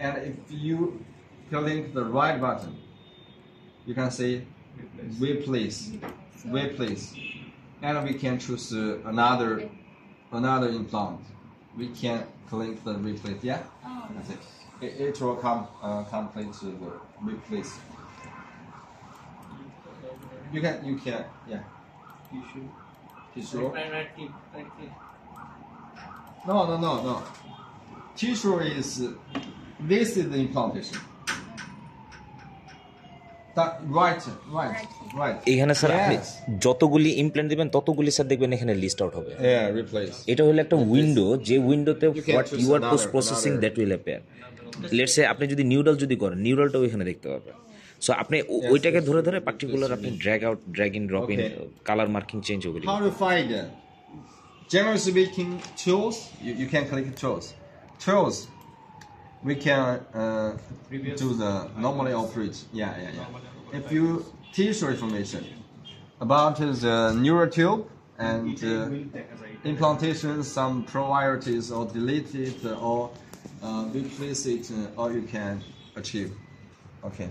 And if you click the right button, you can see replace, and we can choose another implant. We can click the replace. Yeah, that's it. It will complete the replace. You can, yeah. Tissue. No. Tissue is, this is the implantation. Right. এখানে sir আপনি যতগুলি implant দিবেন ততগুলি sir দেখবেন এখানে list out হবে। এটা হলো একটা উইন্ডো, যে উইন্ডোতে what you are post processing that will appear. Let's say আপনি যদি নিউরাল যদি করেন, নিউরালটাও এখানে দেখতে পারবেন। সো আপনি ওইটাকে ধরে ধরে পার্টিকুলার আপনি drag out, drag in, drop in, colour marking change ওগুলি। How to find it? Generally speaking, tools, you can click tools. We can do the normally operate. Yeah. If you tissue information about the neural tube and implantation, some priorities or delete it or replace it, or you can achieve. Okay.